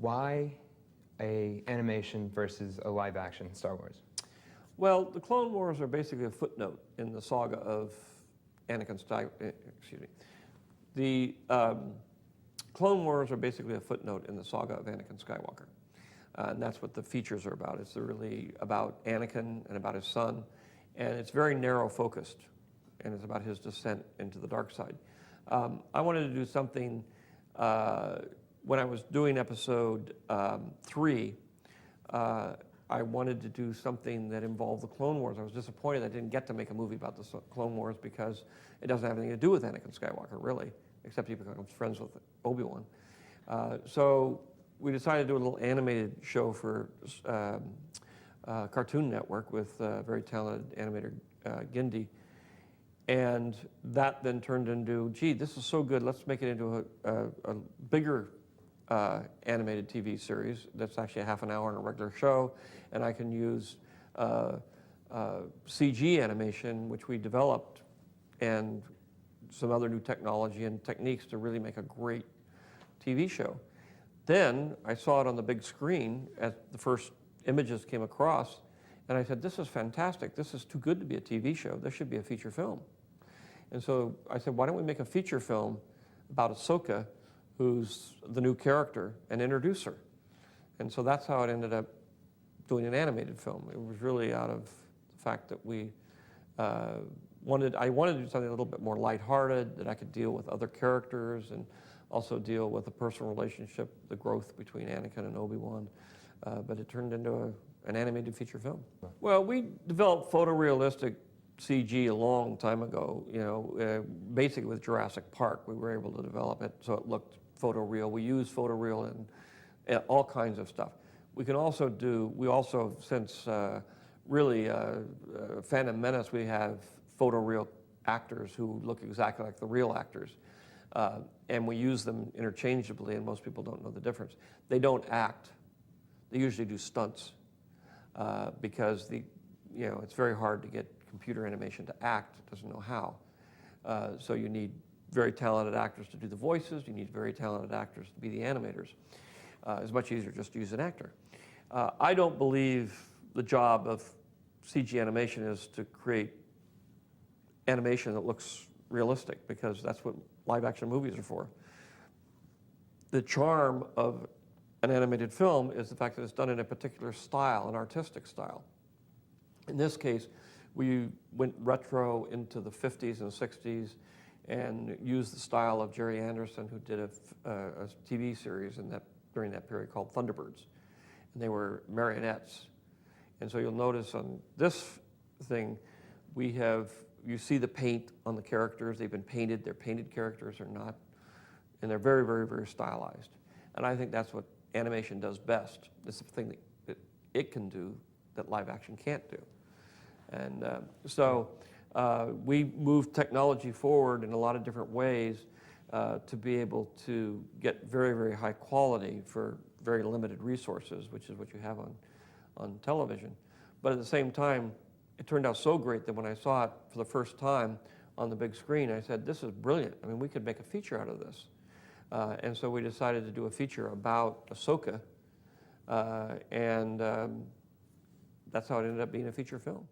why a animation versus a live action Star Wars? Well, the Clone Wars are basically a footnote in the saga of Anakin Skywalker. Excuse me. The Clone Wars are basically a footnote in the saga of Anakin Skywalker. And that's what the features are about. It's really about Anakin and about his son. And it's very narrow focused. And it's about his descent into the dark side. I wanted to do something, when I was doing episode 3, I wanted to do something that involved the Clone Wars. I was disappointed I didn't get to make a movie about the Clone Wars because it doesn't have anything to do with Anakin Skywalker, really, except he becomes friends with Obi-Wan. So we decided to do a little animated show for Cartoon Network with very talented animator Gindi. And that then turned into, gee, this is so good, let's make it into a bigger animated TV series that's actually a half an hour in a regular show, and I can use CG animation, which we developed, and some other new technology and techniques to really make a great TV show. Then I saw it on the big screen as the first images came across, and I said, this is fantastic. This is too good to be a TV show. This should be a feature film. And so I said, why don't we make a feature film about Ahsoka, who's the new character, and introduce her? And so that's how it ended up doing an animated film. It was really out of the fact that I wanted to do something a little bit more lighthearted, that I could deal with other characters and also deal with the personal relationship, the growth between Anakin and Obi-Wan. But it turned into an animated feature film. Well, we developed photorealistic CG a long time ago. Basically with Jurassic Park, we were able to develop it so it looked photoreal. We use photoreal in all kinds of stuff. We also since really Phantom Menace, we have photoreal actors who look exactly like the real actors. And we use them interchangeably, and most people don't know the difference. They don't act. They usually do stunts because it's very hard to get computer animation to act. It doesn't know how. So you need very talented actors to do the voices. You need very talented actors to be the animators. It's much easier just to use an actor. I don't believe the job of CG animation is to create animation that looks realistic, because that's what live action movies are for. The charm of an animated film is the fact that it's done in a particular style, an artistic style. In this case, we went retro into the 50s and 60s and used the style of Jerry Anderson, who did a TV series during that period called Thunderbirds. And they were marionettes. And so you'll notice on this thing, you see the paint on the characters. They've been painted. They're painted characters or not. And they're very, very, very stylized. And I think that's what animation does best. It's the thing that it can do that live action can't do. And so we moved technology forward in a lot of different ways to be able to get very, very high quality for very limited resources, which is what you have on television. But at the same time, it turned out so great that when I saw it for the first time on the big screen, I said, this is brilliant. I mean, we could make a feature out of this. And so we decided to do a feature about Ahsoka, and that's how it ended up being a feature film.